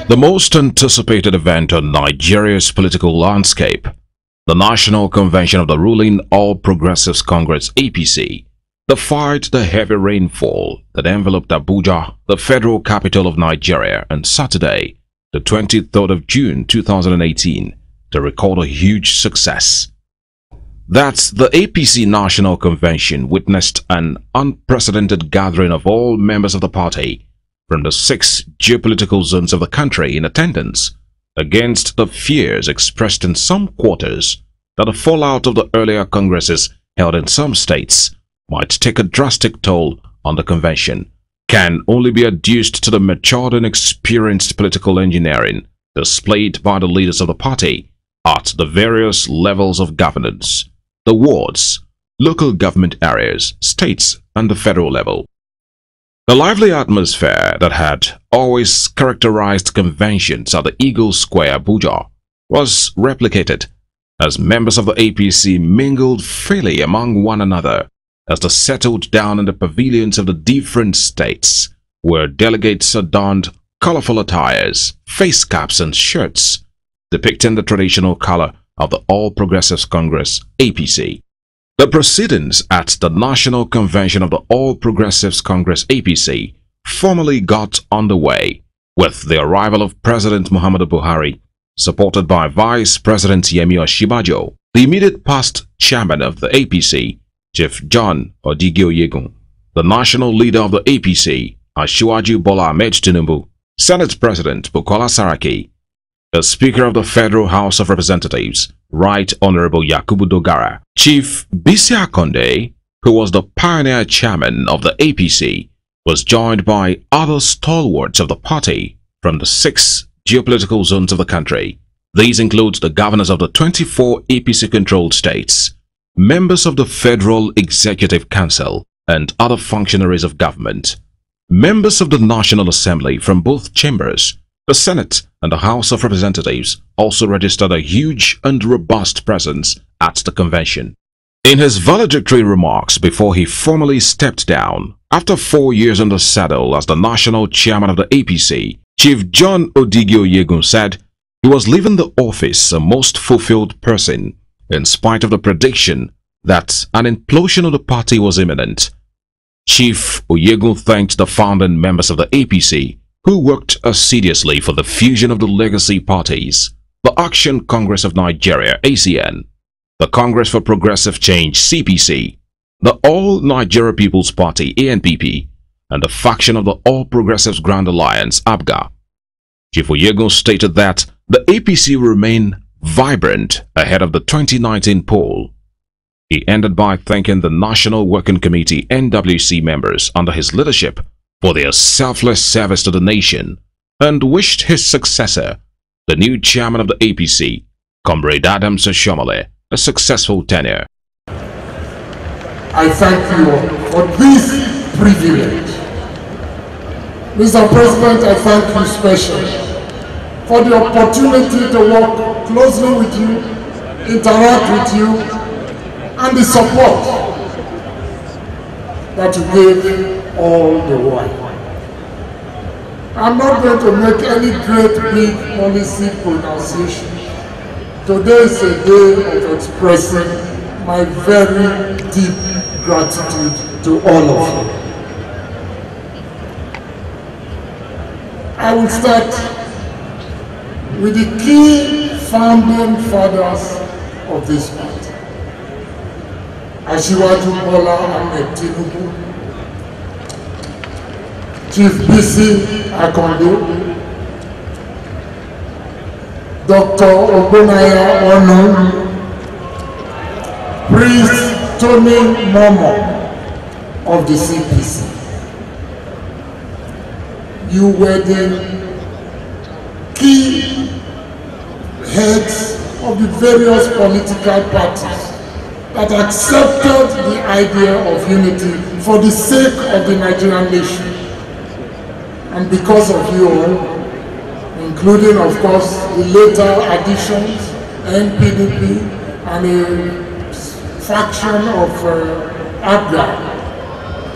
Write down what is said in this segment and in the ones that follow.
The most anticipated event on Nigeria's political landscape, the National Convention of the ruling All Progressives Congress APC, defied the heavy rainfall that enveloped Abuja, the federal capital of Nigeria, on Saturday, the 23rd of June 2018, to record a huge success. That the APC National Convention witnessed an unprecedented gathering of all members of the party from the 6 geopolitical zones of the country in attendance, against the fears expressed in some quarters that the fallout of the earlier congresses held in some states might take a drastic toll on the convention, can only be adduced to the matured and experienced political engineering displayed by the leaders of the party at the various levels of governance, the wards, local government areas, states, and the federal level. The lively atmosphere that had always characterized conventions at the Eagle Square, Abuja, was replicated as members of the APC mingled freely among one another as they settled down in the pavilions of the different states, where delegates adorned colorful attires, face caps, and shirts depicting the traditional color of the All Progressives Congress APC. The proceedings at the National Convention of the All Progressives Congress APC formally got underway with the arrival of President Muhammadu Buhari, supported by Vice President Yemi Osinbajo, the immediate past chairman of the APC, Chief John Odigio-Yegun, the national leader of the APC, Asiwaju Bola Ahmed Tinubu, Senate President Bukola Saraki, the Speaker of the Federal House of Representatives, Right Honorable Yakubu Dogara, Chief Biscon, who was the pioneer chairman of the APC, was joined by other stalwarts of the party from the 6 geopolitical zones of the country. These include the governors of the 24 APC-controlled states, members of the Federal Executive Council, and other functionaries of government, members of the National Assembly from both chambers. The Senate and the House of Representatives also registered a huge and robust presence at the convention. In his valedictory remarks before he formally stepped down, after 4 years in the saddle as the national chairman of the APC, Chief John Odigio-Yegun said he was leaving the office a most fulfilled person, in spite of the prediction that an implosion of the party was imminent. Chief Oyegun thanked the founding members of the APC who worked assiduously for the fusion of the legacy parties, the Action Congress of Nigeria (ACN), the Congress for Progressive Change (CPC), the All Nigeria People's Party (ANPP), and the faction of the All Progressives Grand Alliance (APGA. Chief Oyegun stated that the APC will remain vibrant ahead of the 2019 poll. He ended by thanking the National Working Committee (NWC) members under his leadership for their selfless service to the nation, and wished his successor, the new chairman of the APC, Comrade Adams Oshiomhole, a successful tenure. I thank you for this privilege. Mr. President, I thank you especially for the opportunity to work closely with you, interact with you, and the support that you gave all the while. I'm not going to make any great big policy pronunciation. Today is a day of expressing my very deep gratitude to all of you. I will start with the key founding fathers of this party. Asiwaju Bola Ahmed Tinubu, Chief Bisi Akande, Dr. Ogbonaya Onu, Priest Tony Momo of the CPC. You were the key heads of the various political parties that accepted the idea of unity for the sake of the Nigerian nation. And because of you all, including of course the later additions, NPDP and a faction of APGA,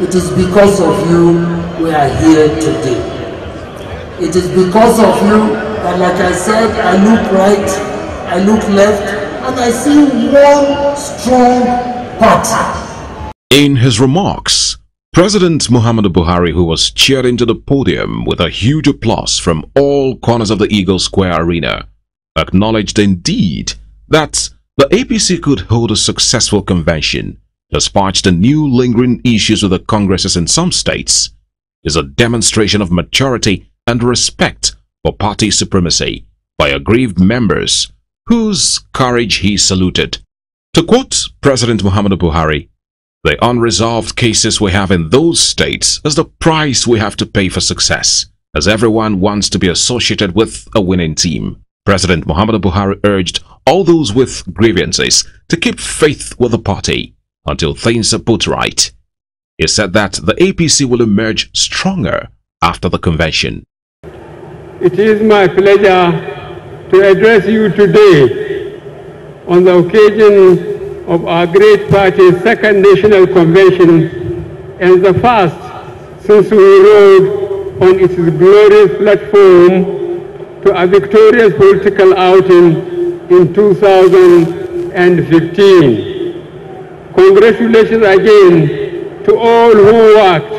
it is because of you we are here today. It is because of you that, like I said, I look right, I look left, and I see one strong party. In his remarks, President Muhammadu Buhari, who was cheered into the podium with a huge applause from all corners of the Eagle Square Arena, acknowledged indeed that the APC could hold a successful convention despite the new lingering issues with the congresses in some states, is a demonstration of maturity and respect for party supremacy by aggrieved members whose courage he saluted. To quote President Muhammadu Buhari, "The unresolved cases we have in those states is the price we have to pay for success, as everyone wants to be associated with a winning team." President Muhammadu Buhari urged all those with grievances to keep faith with the party until things are put right. He said that the APC will emerge stronger after the convention. It is my pleasure to address you today on the occasion of our great party's second national convention and the first since we rode on its glorious platform to a victorious political outing in 2015. Congratulations again to all who worked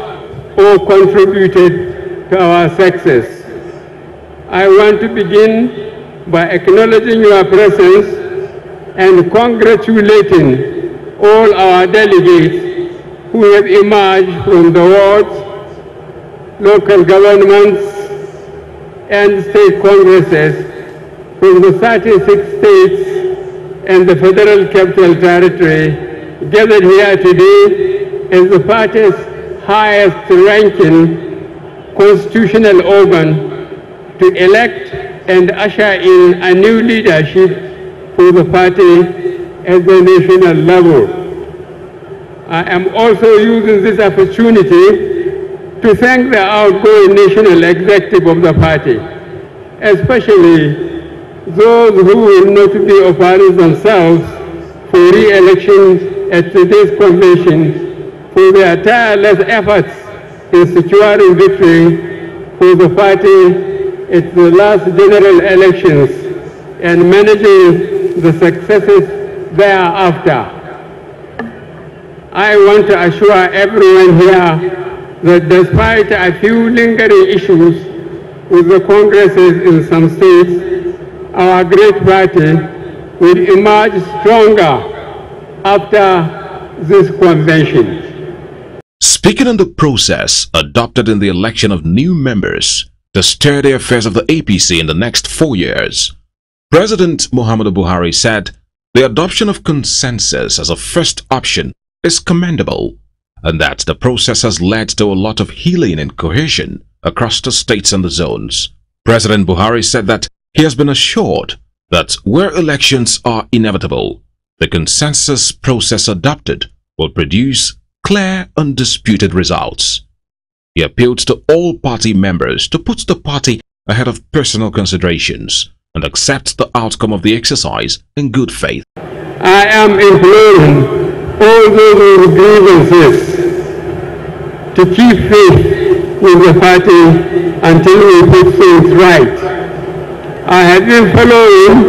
or contributed to our success. I want to begin by acknowledging your presence and congratulating all our delegates who have emerged from the wards, local governments, and state congresses from the 36 states and the Federal Capital Territory gathered here today as the party's highest ranking constitutional organ to elect and usher in a new leadership for the party at the national level. I am also using this opportunity to thank the outgoing national executive of the party, especially those who will not be offering themselves for re-election at today's convention for their tireless efforts in securing victory for the party at the last general elections and managing the successes thereafter. I want to assure everyone here that despite a few lingering issues with the congresses in some states, our great party will emerge stronger after this convention. Speaking on the process adopted in the election of new members to steer the affairs of the APC in the next 4 years, President Muhammadu Buhari said the adoption of consensus as a first option is commendable and that the process has led to a lot of healing and cohesion across the states and the zones. President Buhari said that he has been assured that where elections are inevitable, the consensus process adopted will produce clear, undisputed results. He appealed to all party members to put the party ahead of personal considerations and accept the outcome of the exercise in good faith. I am imploring all those with grievances to keep faith with the party until we put things right. I have been following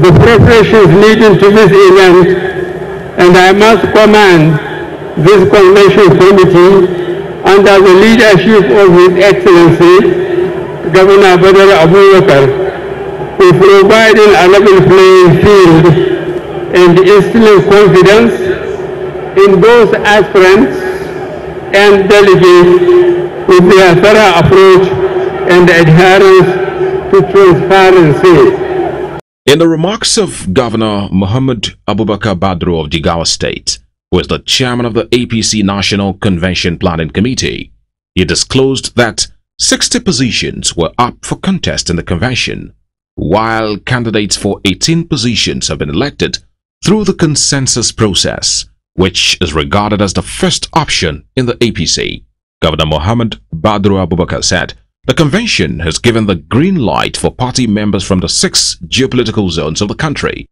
the preparations leading to this event, and I must commend this convention committee under the leadership of His Excellency Governor Abuja for providing a level playing field and instilling confidence in both aspirants and delegates with their thorough approach and adherence to transparency. In the remarks of Governor Muhammad Abubakar Badru of Jigawa State, who is the chairman of the APC National Convention Planning Committee, he disclosed that 60 positions were up for contest in the convention, while candidates for 18 positions have been elected through the consensus process, which is regarded as the first option in the APC. Governor Muhammad Badru Abubakar said the convention has given the green light for party members from the 6 geopolitical zones of the country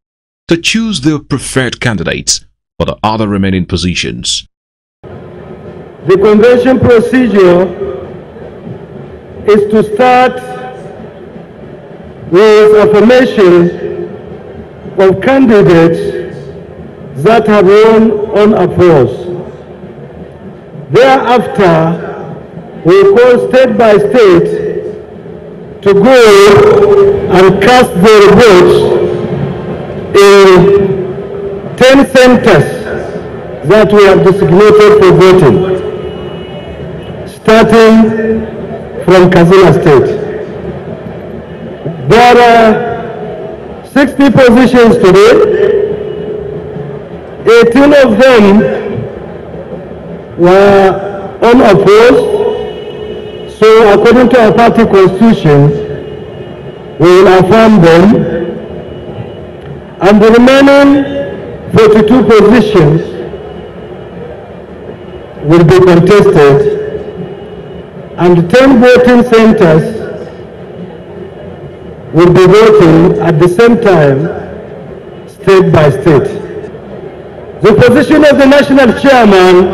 to choose their preferred candidates for the other remaining positions. The convention procedure is to start with affirmation of candidates that have won unopposed. Thereafter, we go state by state to go and cast their votes in 10 centers that we have designated for voting, starting from Katsina State. There are 60 positions today. 18 of them were unopposed. So according to our party constitution, we will affirm them. And the remaining 42 positions will be contested, and 10 voting centers will be voting at the same time, state by state. The position of the national chairman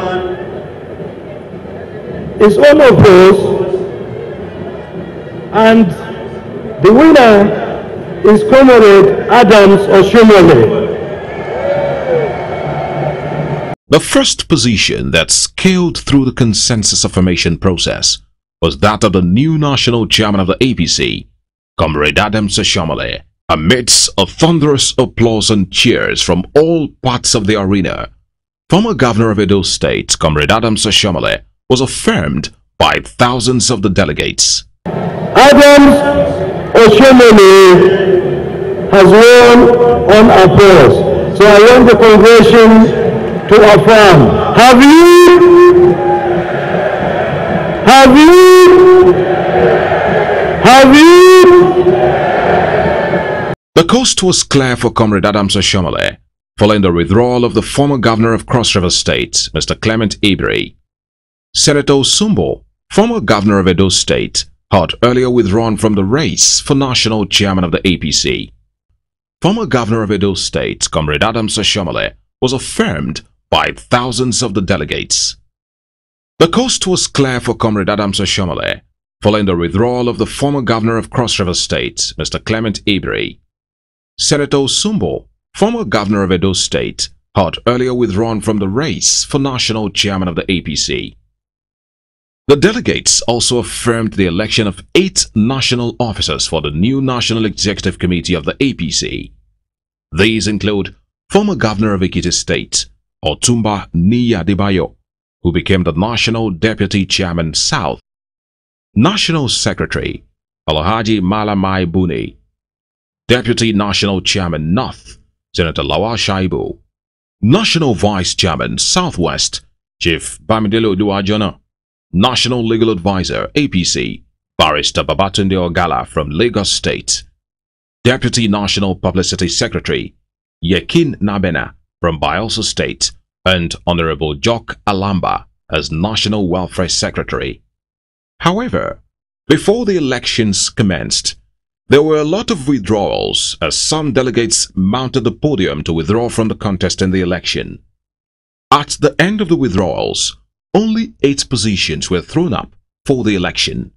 is unopposed, and the winner is Comrade Adams Oshomole. The first position that scaled through the consensus affirmation process was that of the new national chairman of the APC, Comrade Adams Oshomole. Amidst a thunderous applause and cheers from all parts of the arena, former governor of Edo State, Comrade Adams Oshomole, was affirmed by thousands of the delegates. Adams Oshomole has won unopposed. So I want the congregation to affirm. Have you? The coast was clear for Comrade Adams Oshomole, following the withdrawal of the former governor of Cross River State, Mr. Clement Ibri. Senator Osumbo, former governor of Edo State, had earlier withdrawn from the race for national chairman of the APC. Former governor of Edo State, Comrade Adams Oshomole, was affirmed by thousands of the delegates. The coast was clear for Comrade Adams Oshomole, following the withdrawal of the former governor of Cross River State, Mr. Clement Ibri. Senator Osumbo, former governor of Edo State, had earlier withdrawn from the race for national chairman of the APC. The delegates also affirmed the election of 8 national officers for the new National Executive Committee of the APC. These include former governor of Ekiti State, Otumba Niyi Adebayo, who became the National Deputy Chairman South, National Secretary Alhaji Malamai Buni, Deputy National Chairman North, Senator Lawal Shaibu, National Vice Chairman Southwest, Chief Bamidele Oduajona, National Legal Advisor APC, Barrister Babatunde Ogala from Lagos State, Deputy National Publicity Secretary Yekin Nabena from Bayelsa State, and Honorable Jock Alamba as National Welfare Secretary. However, before the elections commenced, there were a lot of withdrawals as some delegates mounted the podium to withdraw from the contest in the election. At the end of the withdrawals, only 8 positions were thrown up for the election.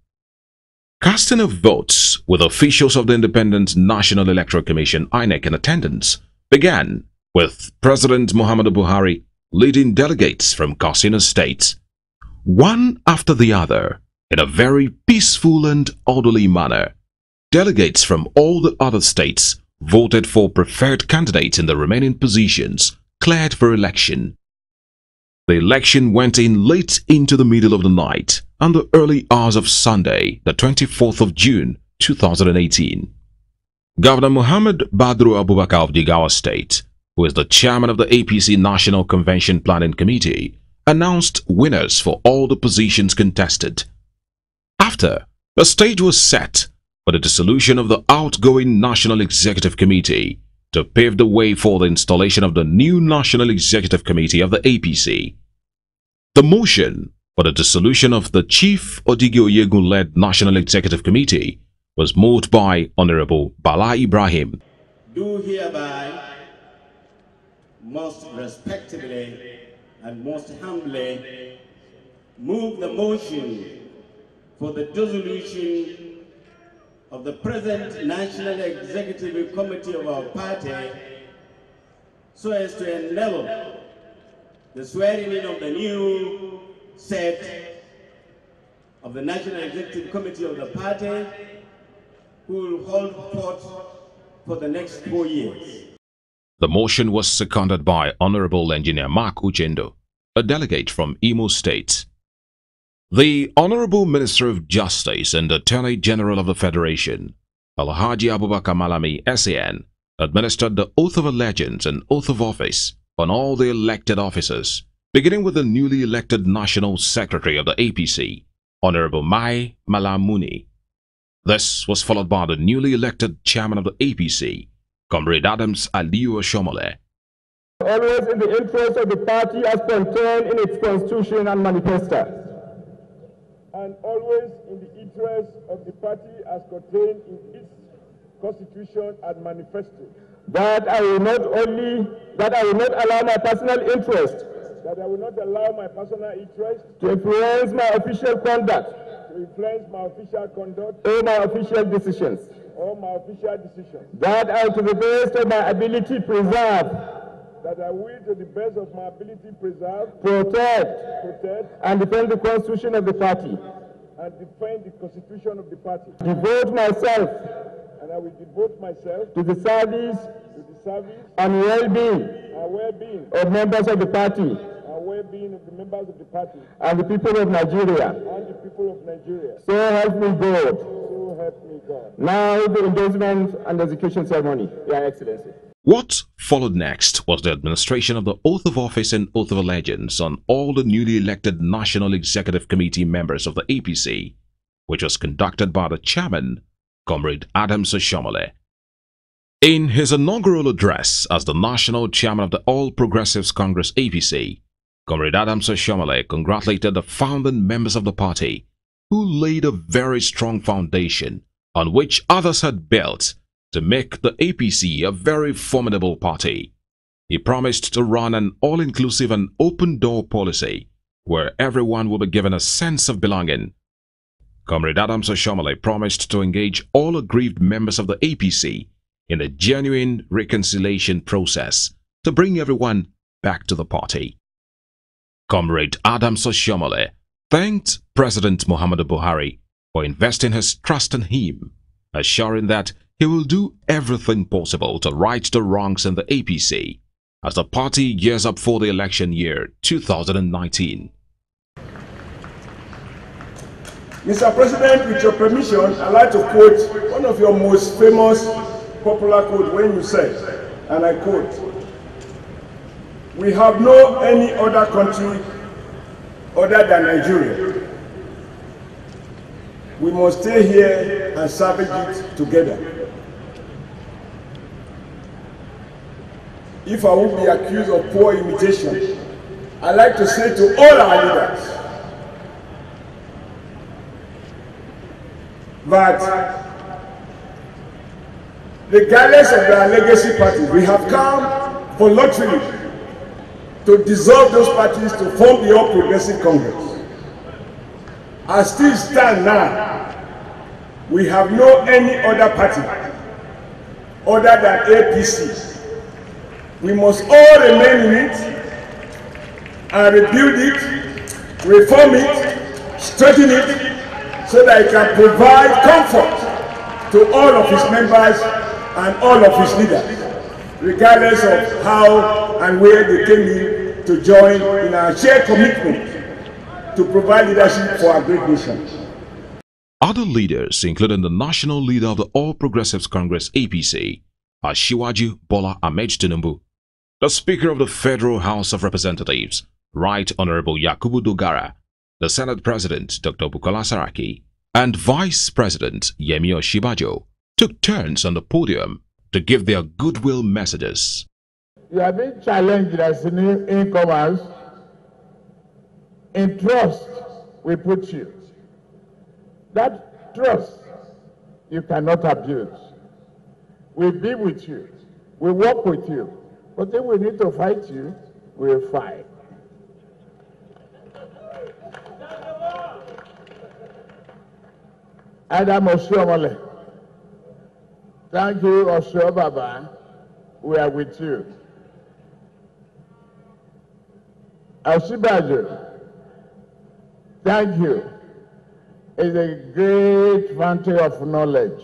Casting of votes with officials of the Independent National Electoral Commission (INEC) in attendance began with President Muhammadu Buhari leading delegates from Katsina State, one after the other, in a very peaceful and orderly manner. Delegates from all the other states voted for preferred candidates in the remaining positions cleared for election. The election went in late into the middle of the night and the early hours of Sunday, the 24th of June, 2018. Governor Muhammad Badru Abubakar of Jigawa State, who is the chairman of the APC National Convention Planning Committee, announced winners for all the positions contested. After, the stage was set for the dissolution of the outgoing National Executive Committee to pave the way for the installation of the new National Executive Committee of the APC. The motion for the dissolution of the Chief Odigi Oyegun-led National Executive Committee was moved by Honorable Bala Ibrahim. Do hereby most respectably and most humbly move the motion for the dissolution of the present National Executive Committee of our party so as to enable the swearing in of the new set of the National Executive Committee of the party who will hold forth for the next 4 years. The motion was seconded by Honorable Engineer Mark Uchendo, a delegate from Imo State. The Honorable Minister of Justice and Attorney General of the Federation, Alhaji Abubakar Malami SAN, administered the Oath of Allegiance and Oath of Office on all the elected officers, beginning with the newly elected National Secretary of the APC, Honorable Mai Malamuni. This was followed by the newly elected Chairman of the APC, Comrade Adams Aliyu Oshomole. Always in the interest of the party as contained in its constitution and manifesto. And always in the interest of the party as contained in its constitution and manifesto. That I will not allow my personal interest to influence my official conduct or my official decisions. That I, to the best of my ability, protect, and defend the constitution of the party. Devote myself to the service and well-being of members of the party and the people of Nigeria. So help me God. Now the endorsement and execution ceremony, Your Excellency. What followed next was the administration of the Oath of Office and Oath of Allegiance on all the newly elected National Executive Committee members of the APC, which was conducted by the chairman, Comrade Adams Oshomole. In his inaugural address as the National Chairman of the All Progressives Congress APC, Comrade Adams Oshomole congratulated the founding members of the party who laid a very strong foundation on which others had built to make the APC a very formidable party. He promised to run an all-inclusive and open-door policy where everyone will be given a sense of belonging. Comrade Adams Oshomole promised to engage all aggrieved members of the APC in a genuine reconciliation process to bring everyone back to the party. Comrade Adams Oshomole thanked President Muhammadu Buhari for investing his trust in him, assuring that he will do everything possible to right the wrongs in the APC as the party gears up for the election year 2019. Mr. President, with your permission, I'd like to quote one of your most famous popular quotes when you said, and I quote, "We have no any other country other than Nigeria. We must stay here and salvage it together." If I would be accused of poor imitation, I'd like to say to all our leaders that regardless of their legacy parties, we have come voluntarily to dissolve those parties to form the All Progressive Congress. As things stand now, we have no any other party other than APC. We must all remain in it and rebuild it, reform it, strengthen it, so that it can provide comfort to all of its members and all of its leaders, regardless of how and where they came in to join in our shared commitment to provide leadership for our great nation. Other leaders, including the national leader of the All Progressives Congress APC, Asiwaju Bola Ahmed Tinubu, the Speaker of the Federal House of Representatives, Right Honorable Yakubu Dogara, the Senate President Dr. Bukola Saraki, and Vice President Yemi Osinbajo took turns on the podium to give their goodwill messages. You are being challenged as incomers. In trust, we put you. That trust you cannot abuse. We be with you. We work with you. But if we need to fight you, we'll fight. Adam Oshiomole. Thank you, Osho Baba. We are with you. Oshibajo, thank you. It's a great fountain of knowledge.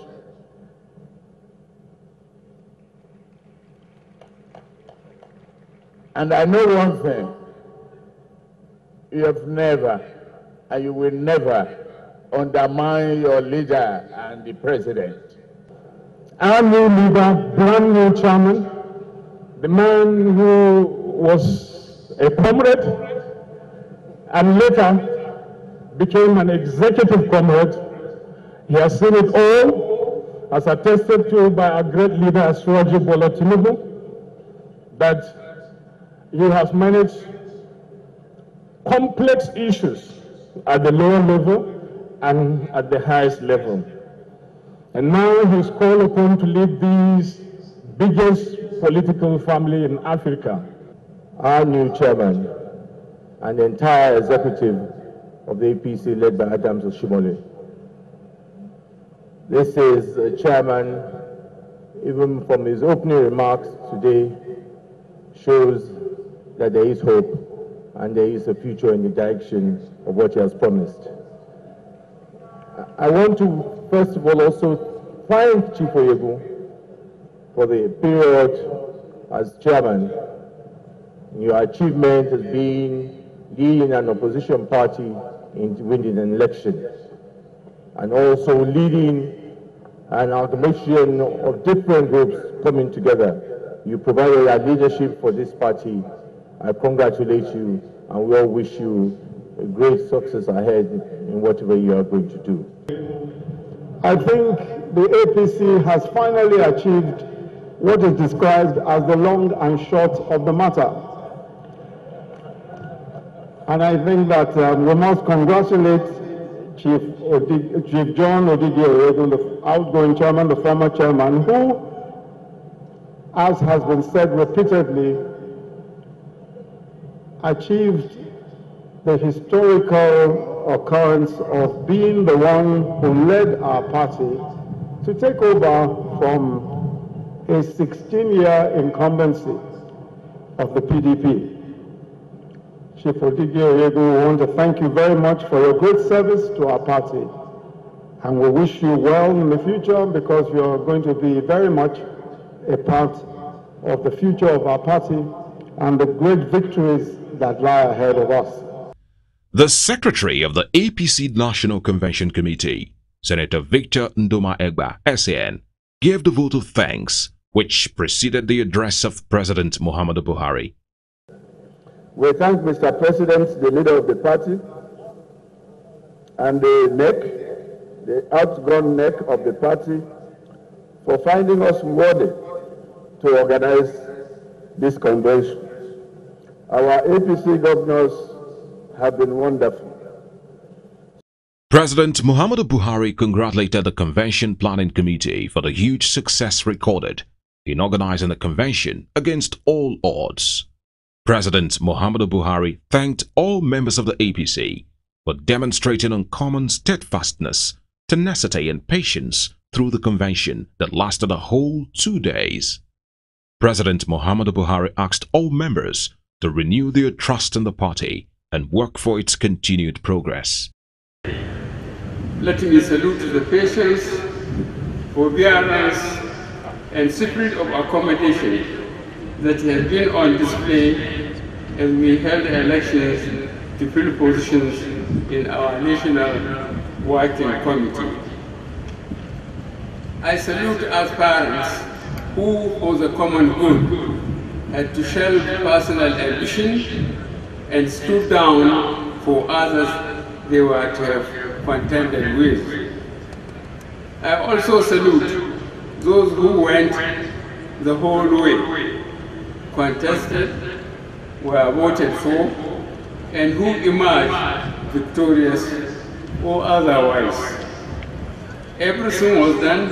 And I know one thing. You have never, and you will never, undermine your leader and the president. Our new leader, brand new chairman, the man who was a comrade and later became an executive comrade. He has seen it all, as attested to by our great leader, Asiwaju Bola Tinubu, that he has managed complex issues at the lower level and at the highest level. And now he's called upon to lead these biggest political family in Africa. Our new chairman and the entire executive of the APC led by Adams Oshimole. This is a chairman, even from his opening remarks today, shows that there is hope and there is a future in the direction of what he has promised. I want to, first of all, also thank Chief Oyegu for the period as chairman. Your achievement has been leading an opposition party in winning an election, and also leading an amalgamation of different groups coming together. You provided a leadership for this party. I congratulate you, and we all wish you a great success ahead in whatever you are going to do. I think the APC has finally achieved what is described as the long and short of the matter. And I think that we must congratulate Chief John Odigi Oyegu, the outgoing chairman, the former chairman, who, as has been said repeatedly, achieved the historical occurrence of being the one who led our party to take over from a 16-year incumbency of the PDP. Chief Odigi Oyegu, we want to thank you very much for your great service to our party. And we wish you well in the future, because you're going to be very much a part of the future of our party and the great victories that lie ahead of us. The secretary of the APC National Convention Committee, Senator Victor Ndoma Egba, SAN, gave the vote of thanks, which preceded the address of President Muhammadu Buhari. We thank Mr. President, the leader of the party, and the outgrown neck of the party, for finding us worthy to organize this convention. Our APC governors have been wonderful. President Muhammadu Buhari congratulated the Convention Planning Committee for the huge success recorded in organizing the convention against all odds. President Muhammadu Buhari thanked all members of the APC for demonstrating uncommon steadfastness, tenacity and patience through the convention that lasted a whole 2 days. President Muhammadu Buhari asked all members to renew their trust in the party and work for its continued progress. Let me salute the patience, forbearance, and spirit of accommodation that has been on display as we held elections to fill positions in our National Working Committee. I salute aspirants who, for the common good, had to shelve personal ambition and stood down for others they were to have contended with. I also salute those who went the whole way, contested, were voted for, and who emerged victorious or otherwise. Everything was done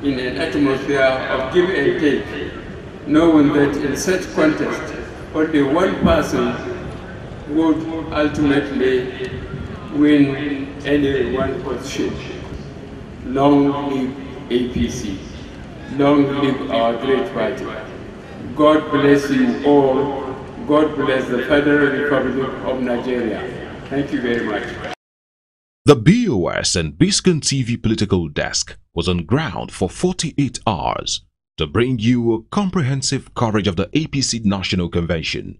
in an atmosphere of give and take, knowing that in such contest, only one person would ultimately win any one position. Long live APC. Long live our great party. God bless you all. God bless the Federal Republic of Nigeria. Thank you very much. The BOS and Biscon TV political desk was on ground for 48 hours to bring you a comprehensive coverage of the APC National Convention.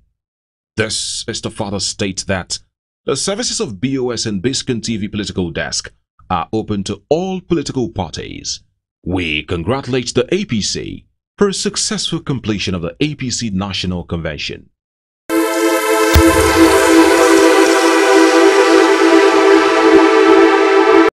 This is to further state that the services of BOS and Biscon TV political desk are open to all political parties. We congratulate the APC for a successful completion of the APC National Convention.